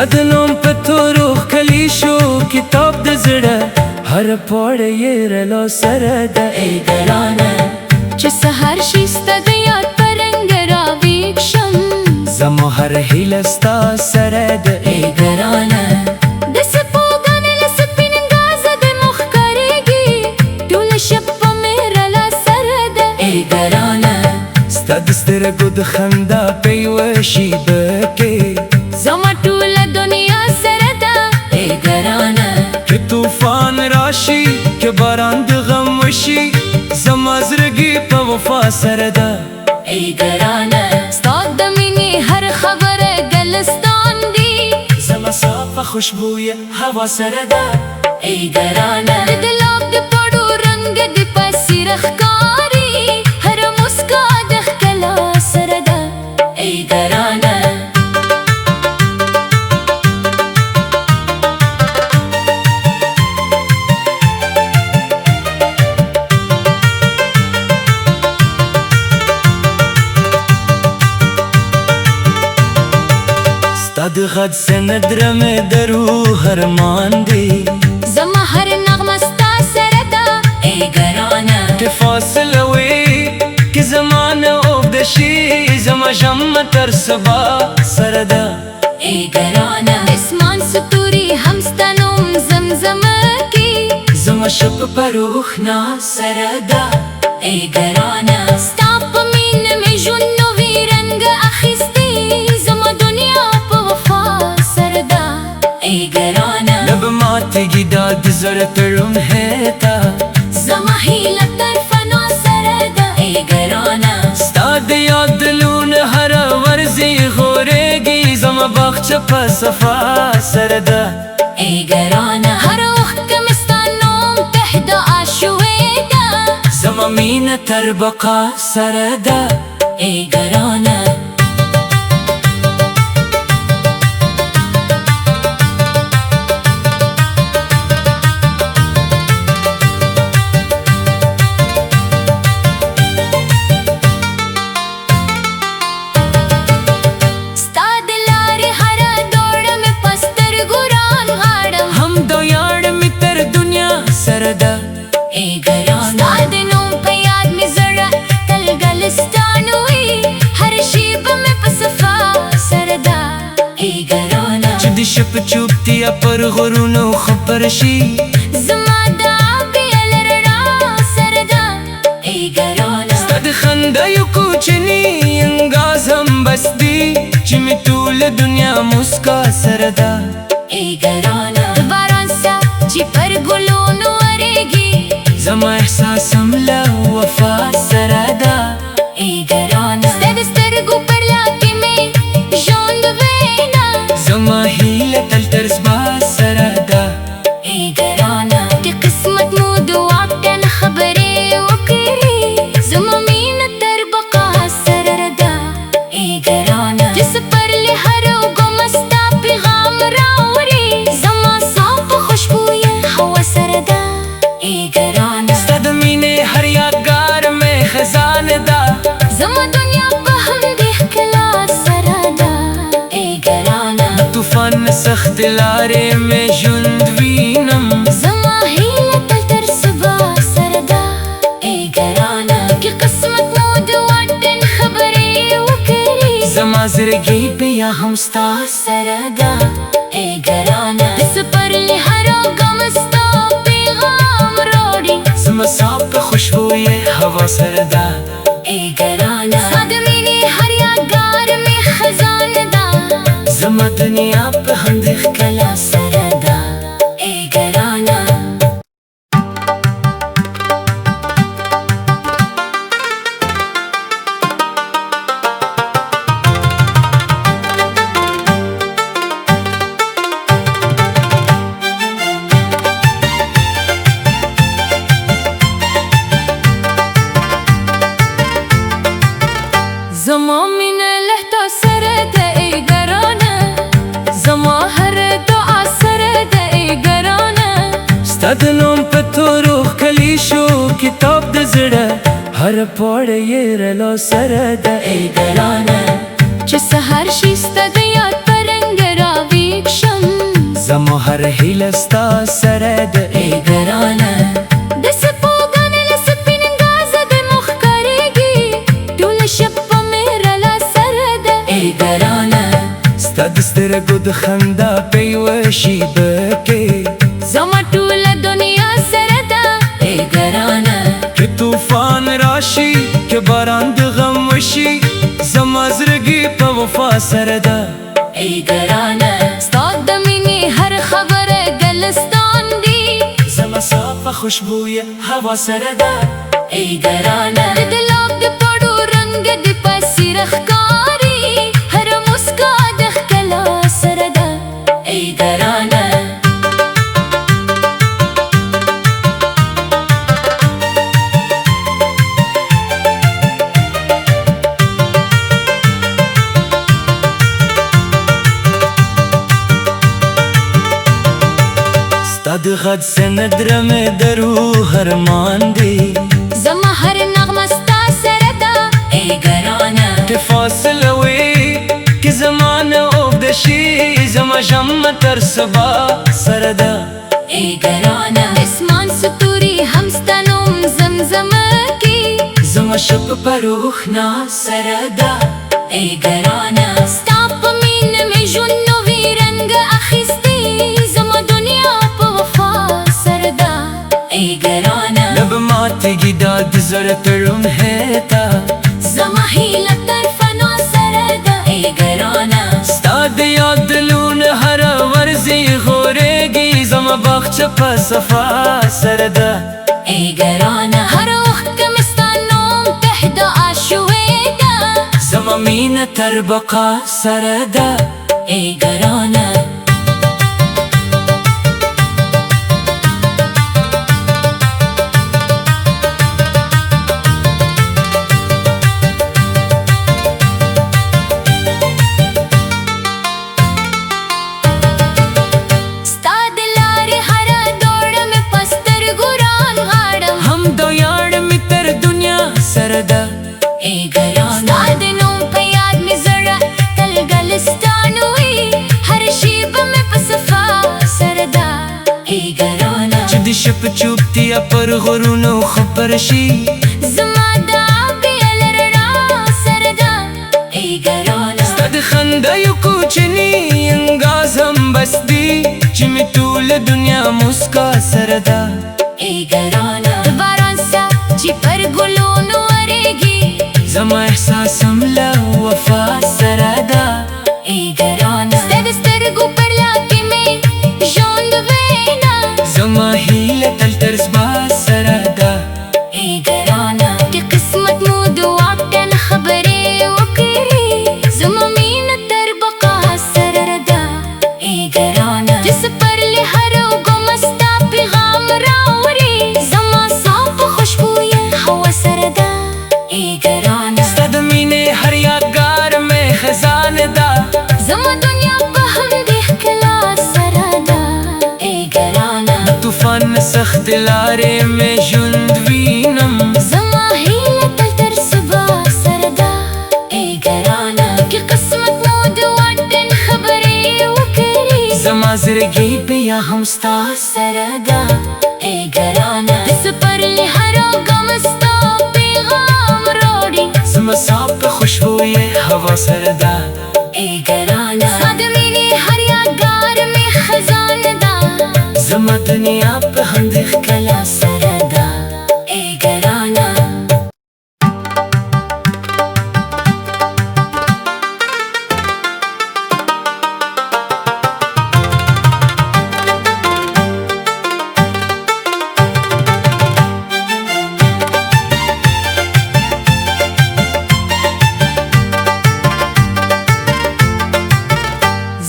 ستدنوم په تورو ښکلی شو کتاب د زړه هر پاڼه یې رڼا سره ده ای ګرانه چې سحر شي ستا د یاد په رنګ راویښ شم زما هر هیله ستا سره ده ای ګرانه د سپوږمۍ له سپین ګازه د مخ ښکارېږي ټوله شپه مې رڼا سره ده ای ګرانه ستا د سترګو د خندا په یوه شیبه کې زما ټوله دنیا سره ده ای ګرانه که طوفان راشي که باران د غم وشي زما زړګي په وفا سره ده ای ګرانه ستا د مینې هر خبره ګلستان دی زما صافه خوشبویه هوا سره ده ای ګرانه د ګلاب د پاڼو رنګ د پسیر ښکاري هر مسکا د ښکلا سره ده ای ګرانه ستا د غږ سندره مې د روح ارمان دی زما هر نغمه ستا سره ده ای ګرانه که فاصله وي که زمانه اوږده شي زما ژمه تر سبا سره ده ای ګرانه اسمان ستوري هم ستا نوم زمزمه کی زما شپه په روح نا سره ده ای ګرانه ستا په مینه مې ژوند نوی رنګ اخیستی زما دنیا په وفا سره ده ای ګرانه لب ماتېږي دا د زړه تړون هیته زما هیله تر فنا سره ده ای ګرانه ستا د یاد لونه هره ورځي غورېږي زما باغچه په صفا سره ده ای ګرانه هر وخت که مې ستا نوم تهدعا شوې ده زما مینه تر بقا سره ده ای ګرانه ستا د لارې هره دوړه مې په سترګو رانغاړم هم دا یاړ مې تر دنیا سره ده ای ګرانه ستا د نوم په یاد مې زړه تل ګلستان وي هر شیبه مې په صفا سره ده ای ګرانه چې د شپه چوپتیا پر غرونو خبر شي زما د آبیل رڼا سره ده ای ګرانه ستا د خندایو کوچني انګاز هم بس دی چې مې ټوله دنیا مسکا سره ده ای ګرانه د باران سا چې پر ګلونو ورېږي زما احساس هم له وفا سره ده ای ګرانه ستا د سترګو پر لاکې مې ژوند وینا زما هیله تل تر سبا سره ده ای ګرانه د قسمت مو د واټن خبرې وکړي زما مینه تر بقا سره ده ای ګرانه د سپرلي هر اوږمه ستا پیغام راوړي زما صافه خوشبویه هوا سره ده ای ګرانه ستا د مینې هر یادګار مې خزانه ده زما دنیا په همدې ښکلا سره ده ای ګرانه د طوفان سخت لارې مې ژوند وینم زما هیله تل تر سبا سره ده ای ګرانه که قسمت مو د واټن خبرې وکړي زما زړګي بیا هم ستا سره ده ای ګرانه د سپرلي هر اوږمه ستا پیغام راوړي زما صافه خوشبویه هوا سره ده ای ګرانه ستا د مینې هر یادګار مې خزانه ده زما دنیا په همدې ښکلا سره ده ای ګرانه زما مینه له تا سره ده ای ګرانه زما هر دعا سره ده ای ګرانه ستا د نوم په تورو ښکلی شو کتاب د زړه هر پاڼه یې رڼا سره ده ای ګرانه چې سحر شي ستا د یاد په رنګ راویښ زما هر هیله ستا سره ده ای ګرانه د سپوږمۍ له سپین ګازه د مخ کاریږي ټوله شپه مې رله سره ده ای ګرانه ستا د سترګو د خندا په یوه شیبه کې زما ټوله دنیا سره ده ای ګرانه که طوفان راشي که باران د غم وشي زما زړګي په وفا سره ده ای ګرانه ستا د مینې هر خبره ګلستان دی زما صافه خوشبویه هوا سره ده ای ګرانه د ګلاب د پړو رنګ د پسیر ښکاري هر مسکا د ښکلا سره ده ای ګرانه ستا د غږ سندره مې د روح ارمان دی زما هر نغمه ستا سره ده ای ګرانه که فاصله وي که زمانه اوږده شي زما ژمه تر سبا سره ده ای ګرانه اسمان ستوري هم ستا نوم زمزمه کی زما شپه په روح ناز سره ده ای ګرانه ستا په مینه مې ژوند نوی رنګ اخیستی زما دنیا په وفا سره ده ای ګرانه لب ماتېږي دا د زړه تړون هیته زما هیله تر فنا سره ده ای ګرانه ستا د یاد لونه هره ورځي غورېږي زما باغچه په صفا سره ده ای ګرانه هر وخت که مې ستا نوم تهدا شوې ده زما مینه تر بقا سره ده ای ګرانه ستا د لارې هره دوړه مې په سترګو رانغاړم هم دا یاړ مې تر دنیا سره ده ای ګرانه ستا د نوم په یاد مې زړه تل ګلستان وي هر شیبه مې په صفا سره ده ای ګرانه چې د شپه چوپتیا پر غرونو خبر شي زما د آبیل رڼا سره ده ای ګرانه ستا د خندایو کوچني انګاز هم بس دی چې مې ټوله دنیا مسکا سره ده ای ګرانه د باران سا چې پر ګلونو ورېږي زما احساس هم له وفا سره ده ای ګرانه ستا د سترګو پر لاکې مې ژوند وینا زما هیله تل تر سبا سره ده ای ګرانه د قسمت مو د واټن خبرې وکړي زما مینه تر بقا سره ده ای ګرانه د سپرلي هر اوږمه ستا پیغام راوړي زما صافه خوشبویه هوا سره ده ای ګرانه ستا د مینې هر یادګار مې خزانه ده زما دنیا په همدې ښکلا سره ده ای ګرانه د طوفان سخت لارې مې ژوند وینم زما هیله تل تر سبا سره ده ای ګرانه که قسمت مو د واټن خبرې وکړي زما زړګي بیا هم ستا سره ده ای ګرانه د سپرلي هر اوږمه ستا پیغام راوړي زما صافه خوشبویه هوا سره ده ای ګرانه ستا د مینې هر یادګار مې خزانه ده زما دنیا په همدې ښکلا سره ده ای ګرانه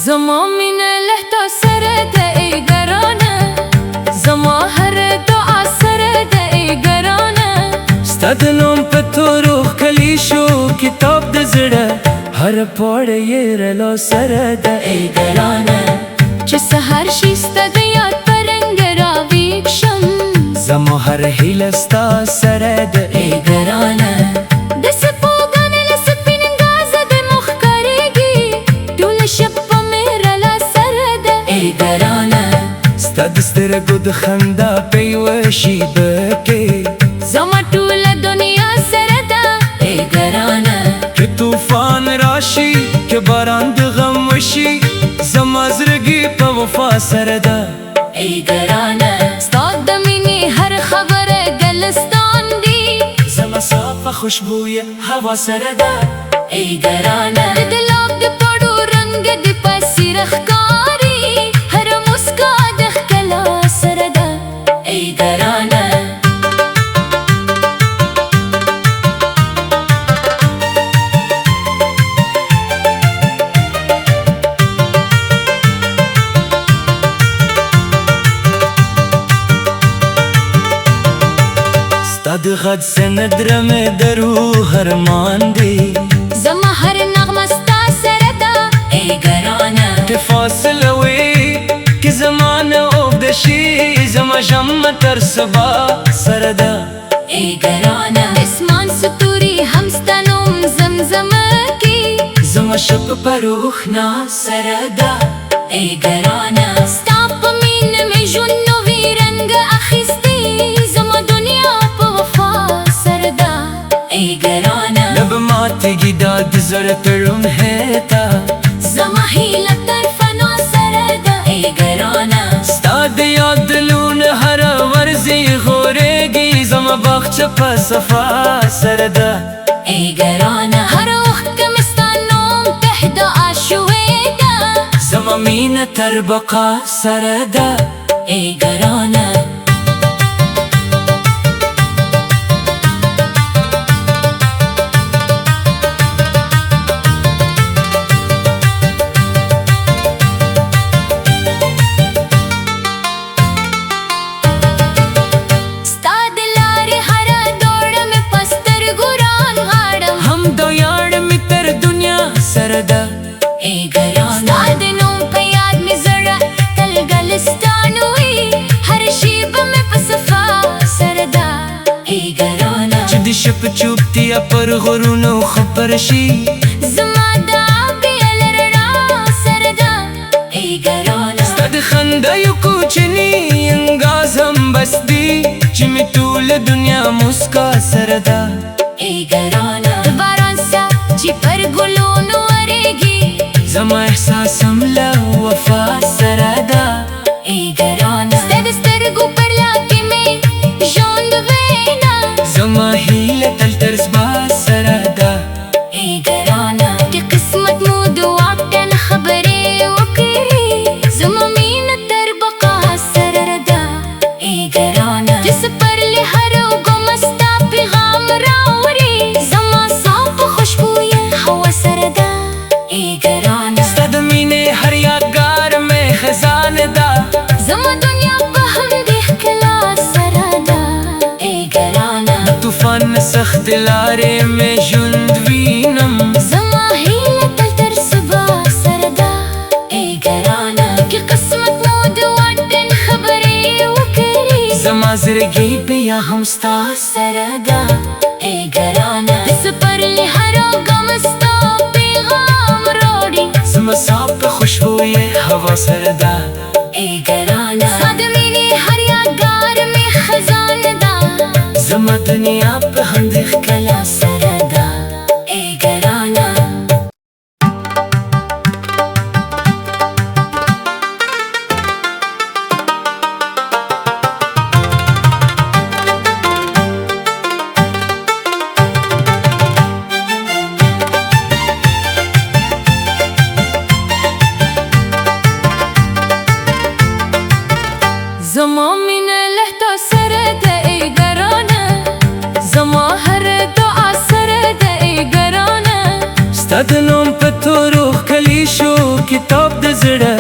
زما مینه له تا سره ده ای ګرانه زما هر دعا سره ده ای ګرانه ستا د نوم په تورو ښکلی شو کتاب د زړه هر پاڼه یې رلا سره ده ای ګرانه چې سهار شي ستا د یاد په رنګ راویښ شم زما هر هیله ستا سره ده ای ګرانه د سپوږمۍ له سپین ګازه د مخ کاریږي ټوله شپه مې رله سره ده ای ګرانه ستا د سترګو د خندا په یوه شیبه کې زما ټوله دنیا سره ده ای ګرانه. که طوفان راشي که باران د غم وشي زما زړګي په وفا سره ده ای ګرانه. ستا د مینې هر خبره ګلستان دی زما صافه خوشبویه هوا سره ده ای ګرانه. د ګلاب د پړو رنګ د پسیر ښکاري هر مسکا د ښکلا سره ده ای ګرانه. ستا د غږ سندره مې د روح ارمان دی زما هر نغمه ستا سره ده ای ګرانه. که فاصله وي که زمانه اوږده شي زما ژمه تر سبا سره ده ای ګرانه. اسمان ستوري هم ستا نوم زمزمه کی زما شپ په روح نا سره ده ای ګرانه. ستا په مینه مې ژوند نوی رنګ اخیستی زما دنیا په وفا سره ده ای ګرانه. لب ماتېږي دا د زړه تړون هیته زما هیله تر فنا سره ده ای ګرانه. ستا د یاد لونه هره ورځي غورېږي زما باغچه په صفا سره ده ای ګرانه. هر وخت که مې ستا نوم ته دعا شوې ده زما مینه تر بقا سره ده ای ګرانه. ستا د لارې هره دوړه مې په سترګو رانغاړم هم دا یاړ مې تر دنیا سره ده ای ګرانه. ستا د نوم په یاد مې زړه تل ګلستان وي هر شیبه مې په صفا سره ده ای ګرانه. چې د شپ چوپتیا پر غرونو خبر شي زما د آبیل رڼا سره ده ای ګرانه. ستا د خندایو کوچني انګاز هم بس دی چې مې ټوله دنیا مسکا سره ده ای ګرانه. د باران څاڅ چې پر ګلونو ورېږي زما احساس هم له وفا سره ده ای ګرانه. ستا د سترګو پر لاکې مې ژوند وینا زما هیله تل تر سبا سره ده ای ګرانه. چې قسمت مو د واټن خبرې وکړي زما مینه تر بقا سره ده ای ګرانه. چې سپرلی هر اوږمه ستا پیغام راوړي زما صافه خوشبویه هوا سره ده ای ګرانه. ستا د مینې هر یادګار مې خزانه ده زما دنیا په همدې ښکلا سره ده ای ګرانه. طوفان سخت لارې مې ژوند وینم زما هیله تل تر سبا سره ده ای ګرانه. چې قسمت مو د واټن خبرې وکړي زما زړګي بیا هم ستا سره ده ای ګرانه. د سپرلی هر اوږمه ستا پیغام راوړي زما صافه خوشبویه هوا سره ده ای ګرانه. ستا د مینې هر یادګار مې خزانه ده زما دنیا په همدې ښکلا سره ده ای ګرانه. زما مینه له تا سره ده ای ګرانه. زما هر دعا سره ده ای ګرانه. ستا د نوم په تورو ښکلی شو کتاب د زړه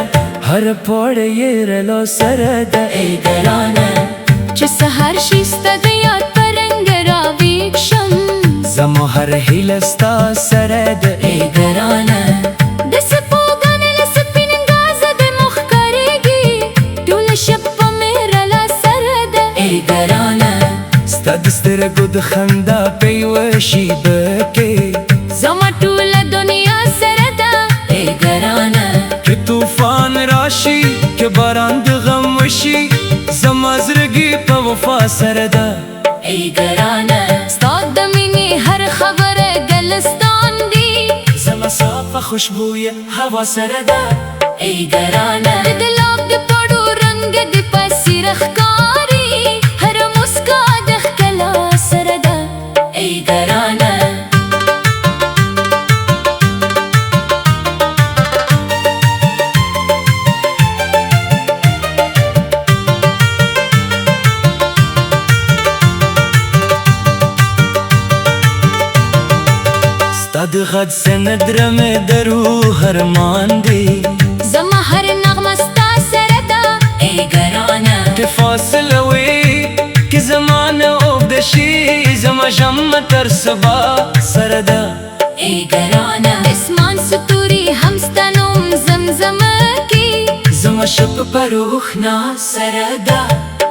هر پاڼه یې رڼا سره ده ای ګرانه. چې سهار شي ستا د یاد په رنګ راویښ شم زما هر هیله ستا سره ده ای ګرانه. د سپوږمۍ له سپین ګازه د مخ ښکارېږي ټوله شپه مې رلا سره ده ای ګرانه. ستا د سترګو د خندا په یوه شیبه کې زما ټوله دنیا سره ده ای ګرانه. که طوفان راشي که باران د غم وشي سره ده ای ګرانه ستا د مینې هر خبره ګلستان دی زما صافه خوشبویه هوا سره ده ای ګرانه د دلاب د پړو رنګ د پسیر ښکاري هر مسکا د ښکلا سره ده ای ګرانه د غد سند رمه درو هرمان دی زما هر نغمه ستا سره ده ای ګرانه که فاصله وي که زمانه اوږده شي زما ژمه تر سبا سره ده ای ګرانه اسمان ستوري هم ستا نوم زمزمه کی زما شپ په روح نا سره ده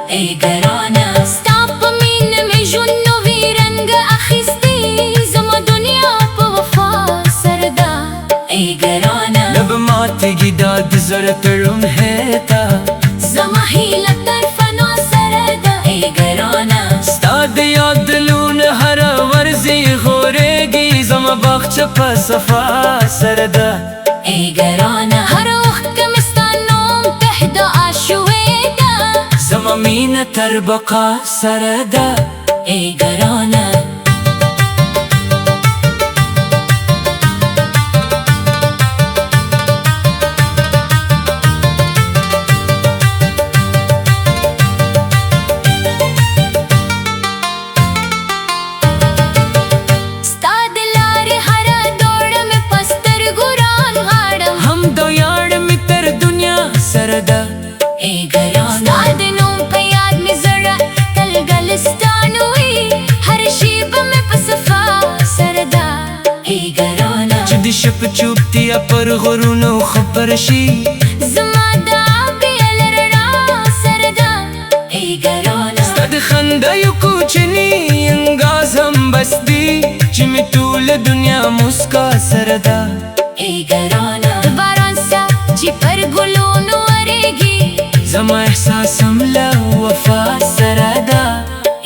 ای ګرانه ستا په مینه مې ژوند نوی رنګ اخیستی زما دنیا ای ګرانه لب ماتېږي دا د زړه تړون هیتا زما هیله تر فنا سره ده ای ګرانه ستا د یاد لونه هره ورځي غورېږي زما باغچه په صفا سره ده ای ګرانه هر وخت که مې ستا نوم ته دعا شوې ده زما مینه تر بقا سره ده ای ګرانه سره ده ای ګرانه ستا د نوم په یاد مې زړه تل ګلستان وي هر شیبه مې په صفا سره ده ای ګرانه چې د شپ چوپتیا پر غرونو خبر شي زما د آبیل رڼا سره ده ای ګرانه ستا د خندایو کوچني انګاز هم بس دی چې مې ټوله دنیا مسکا سره ده ای ګرانه د باران څاڅکي چې پر ګلونو ورېږي زما احساس هم له وفا سره ده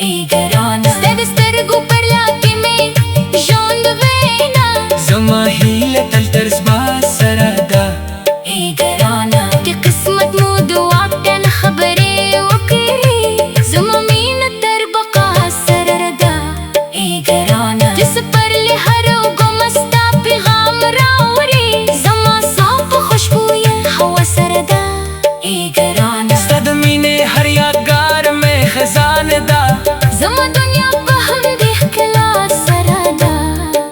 ای ګرانه ستا د سترګو پر لکې مې ژوند وینا زما هیله تل تر سبا سره ده ای ګرانه چې قسمت مو د واټن خبرې وکړي زما مینه تر بقا سره ده ای ګرانه چې سپرلي هر اوږمه ستا پیغام راوړي زما صافه خوشبویه هوا سره ده ای ګرانه ستا د مینې هر یادګار مې خزانه ده زما دنیا په همدې ښکلا سره ده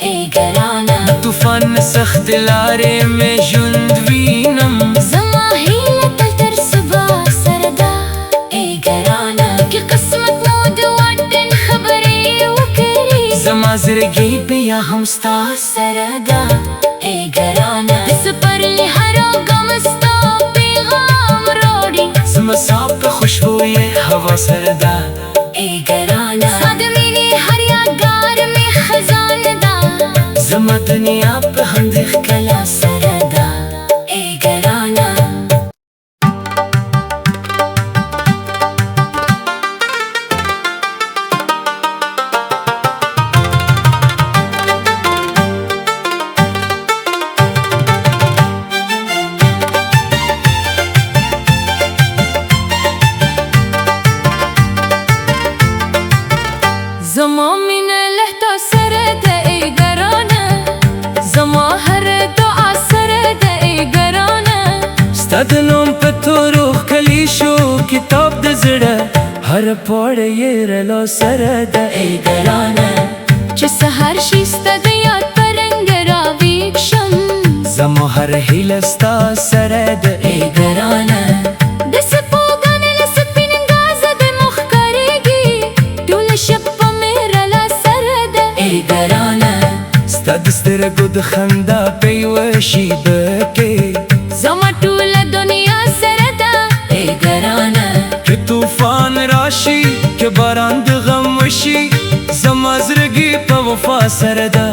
ای ګرانه طوفان سختې لارې مې ژوند وینم زما هیله تل تر سبا سره ده ای ګرانه که قسمت مو د واټن خبرې وکړي زما زړګی بیا هم ستا سره ده ای ګرانه د سپرلي هر اوږمه ستا پیغام راوړي زما صافه خوشبویه هوا سره ده ای ګرانه ستا د مینې هر یادګار مې خزانه ده زما دنیا په همدې ښکلا سره ده ای ګرانه زما مینه له تا سره ده ای ګرانه زما هر دعا سره ده ای ګرانه ستا د نوم په تورو ښکلی شو کتاب د زړه هر پاڼه یې رلا سره ده ای ګرانه چې سهار شي ستا د یاد په رنګ راویښ شم زما هر هیله ستا سره ده ای ګرانه د سپوږمۍ له سپین ګازه د مخ ښکارېږي ټوله شپه مې رلا سره ده ای ګرانه ستا د سترګو د خندا په یوه شیبه کې زما ټوله دنیا سره ده ای ګرانه که طوفان راشي که باران د غم وشي زما زړګی په وفا سره ده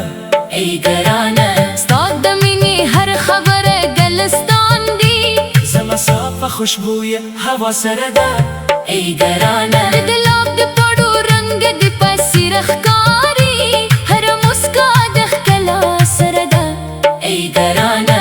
ای ګرانه ستا د مینې هر خبره ګلستان دی زما صافه خوشبوی هوا سره ده ای ګرانه د لاب د پړو رنگ د پسې رخکاری هر مسکا د ښکلا سره ده ای ګرانه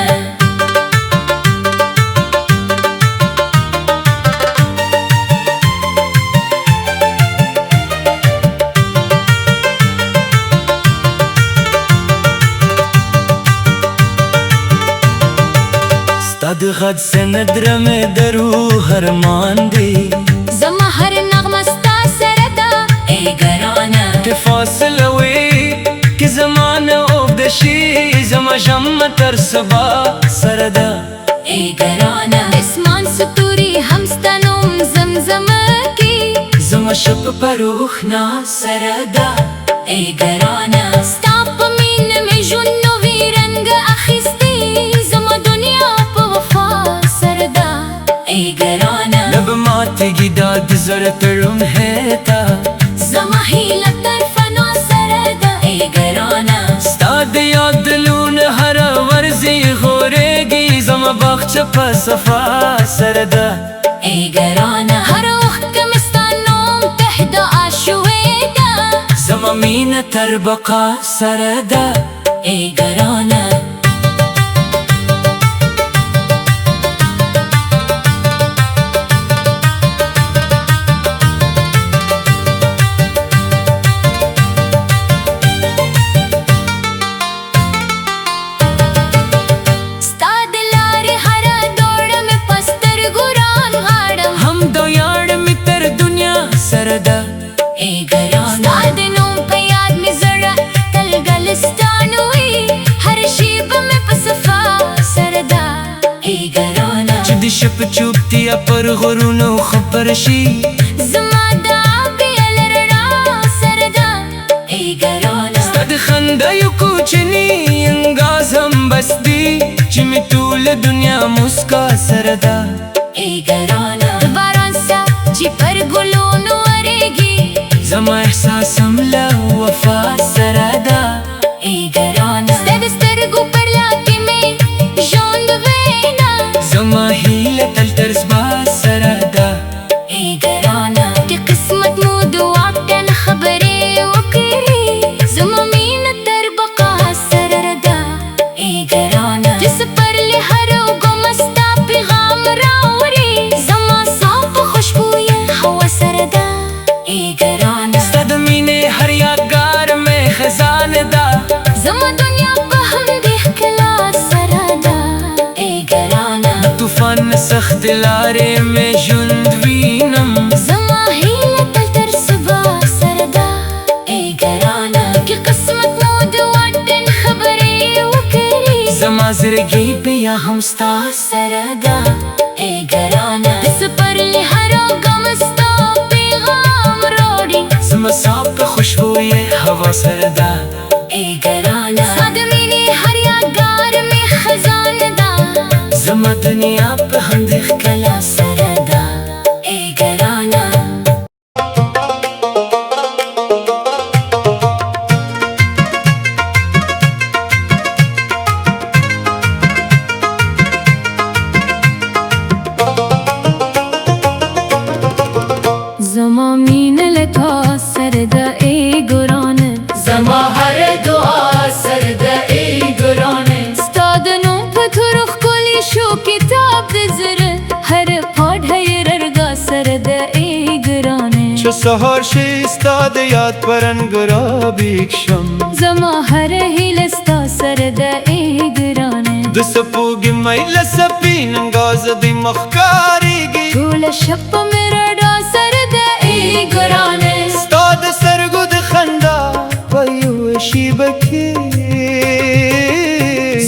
ستا د غږ سند رمې د روح ارمان دی زما هر نغمه ستا سره ده ای ګرانه که فاصله وي که زمانه اوږده شي زما ژمه تر سبا سره ده ای ګرانه اسمان ستوري هم ستا نوم زمزمه کی زما شپه په روح نا سره ده ای ګرانه ستا په مینه مې ژوند نوی رنګ اخیستی زما دنیا په وفا سره ده ای ګرانه لب ماتېږي دا د زړه تړون هیتا زما هیله تر فنا سره ده ای ګرانه ستا د یاد دلونه هره ورځي غورېږي زما باغچه په صفا سره ده ای ګرانه هر وخت که مې ستا نوم ته دعا شوې ده زما مینه تر بقا سره ده ای ګرانه ای ګرانه ستا د نوم په یاد مې زړه تل ګلستان وي هر شیبه مې په صفا سره ده ای ګرانه چې د شپه چوپتیا پر غرونو خبر شي زما د آبیل رڼا سره ده ای ګرانه ستا د خندایو کوچني انګاز هم بس دی چې مې ټوله دنیا مسکا سره ده ای ګرانه د باران ساه چې پر ګلونو ورېږي زما احساس هم له وفا سره ده ای ګرانه ستا د سترګو پر لاکې مې ژوند وینا زما هیله تل تر سبا سره ده ای ګرانه چې قسمت مو د واټن خبرې وکړي زما مینه تر بقا سره ده ای ګرانه چې سپرلي هر اوږمه ستا پیغام راوړي زما ساه په خوشبویه هوا سره ده ای ګرانه ستا د مینې هر یادګار مې خزانه ده زما دنیا په همدې ښکلا سره ده ای ګرانه طوفان سخت لارې مې ژوند وینم زما هیله تل تر سبا سره ده ای ګرانه چې قسمت مو د واټن خبرې وکړي زما زړګی بیا هم ستا سره ده ای ګرانه د سپرلي هر اوږمه ستا پیغام راوړي زما ساه په خوشبویه هوا سره ده ای ګرانه ستا د مینې هر یادګار مې خزانه ده زما دنیا په همدې ښکلا سره ده ای ګرانه زما مینه له تا سره ده ای ګرانه زما هر دعا سره ده ای ګرانه ستا د نوم په تورو ښکلی شو کتاب د زړه هر پاڼه یې ررګا سره ده ای ګرانه چو سهار شي ستا د یاد پر انګرابیږ شم زما هر هیله ستا سره ده ای ګرانه د سپوږمۍ میله سپین انګاز د مخ کاریږي ټوله شپه مې رډا سره ده ای ګرانه ستا د سترګو د خندا په یو شیبه کې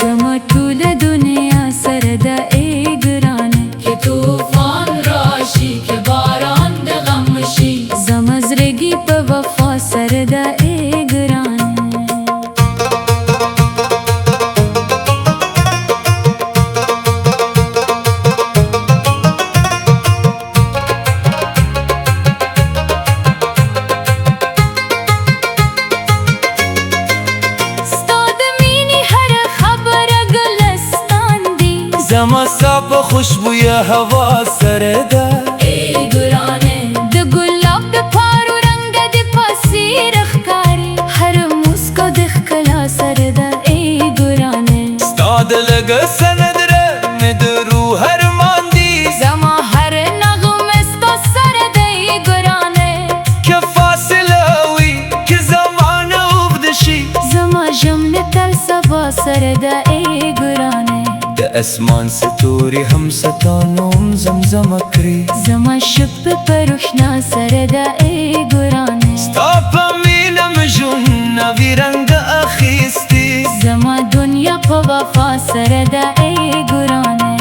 زما ټوله دنیا سره ده ای ګرانه که طوفان راشي که باران د غم شي زما زړګي په وفا سره ده ای ګرانه خوشبوی هوا سره ده ای ګرانه د ګلاب د پارو رنګ د پسیر ښکاري هر مسکا د ښکلا سره ده ای ګرانه ستا د لږ سند ره مې د روح ارمان دي زما هر نغمه ستا سره ده ای ګرانه که فاصله وي که زمانه اوږده شي زما ژوند تل سبا سره ده ای ګرانه د اسمان ستوري هم ستا نوم زمزمه کړي زما شپ په روښنا سره ده ای ګرانه ستا په مینه مې ژوند نوي رنګ اخیستی زما دنیا په وفا سره ده ای ګرانه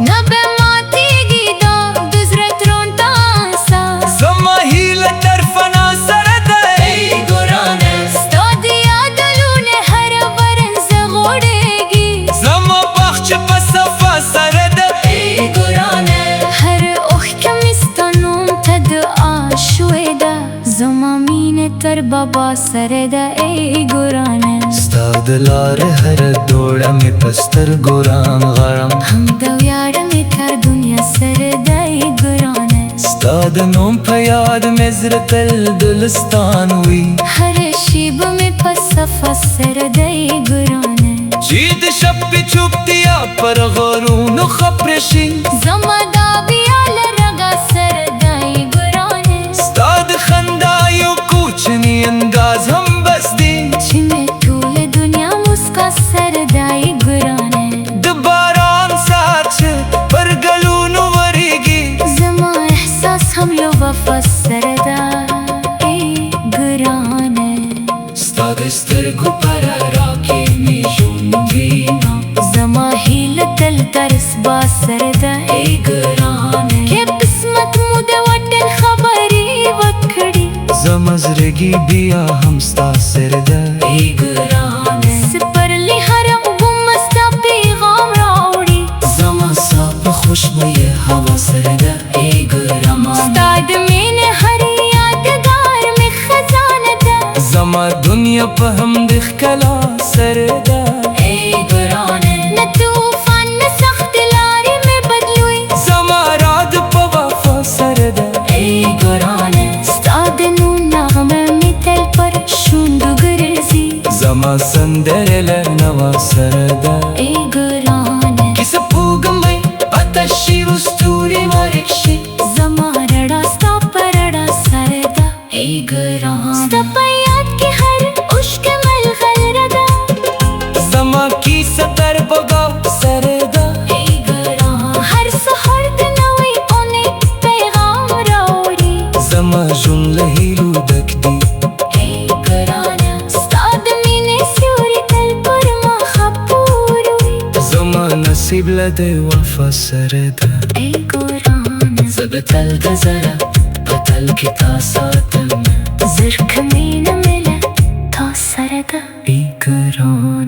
نه به ماتېږي دا د زړه دروند احساس زما هیله تر فنا سره ده ای ګرانه ستا د یادونو هره ورځ زه غوړېږي زما باغچه په صفا سره ده ای ګرانه هر اوښکه مې ستا نوم ته دعا شوې ده زما مینه تر بابا سره ده ای ګرانه ستا د لارې هره دوړه مې په سترګو رانغاړم هم د ویاړ مې تر دنیا سره ده ای ګرانه ستا د نوم په یاد مې زړه تل دلستان وي هر شیبه مې په صفا سره ده ای ګرانه چې د شپې چوپتیا پر غرونو خپره شي زما دا بیا له رګه سره ده ای ګرانه ستا د خندا یو کوچنی انداز هم بس دی چې مې ټوله دنیا مسکا سره ده ای ګرانه د باران څاڅ چې پر ګلونو ورېږي زما احساس هم یو وفا سره ده ای ګرانه ستا د سترګو په رڼا کې مې ژوند وینم زما هیله تل تر سبا سره ده ای ګرانه که قسمت مو د وطن خبرې وکړي زما زړګي بیا هم ستا سره ده ای ګرانه سپرلی هره اوبه ستا پیغام راوړي زما سا په خوشبوی هوا سره ده ای ګرانه ستا د مینې هر یادګار مې خزانه ده زما دنیا په همدې ښکلا سره ده ای ګرانه نه طوفان نه سخت لارې مې بدلوي زما راد په وفا سره ده ای ګرانه ستا د نوم نغمه مې تل پر شونډو ګرځي زما سندره له نوا سره ده ای ګرانه کیسه پوږمۍ آتش شي ستوري ورک شي زما رڼا ستا په رڼا سره ده ای ګرانه ستا په یاد کې هر اوښکه ملغلره ده زما کیسه تر بګا سره ده ای ګرانه هر سحر د نوې امید پیغام راوړي زما ژوند له هیلو ډک دی ای ګرانه ستا د مینې سیوري تل پر ما خپور وي زما نصیب له د وفا سره ده ای ګرانه زه به تل د زړه په تل کې تا ساتم زرکه مینه مې له تا سره ده ای ګرانه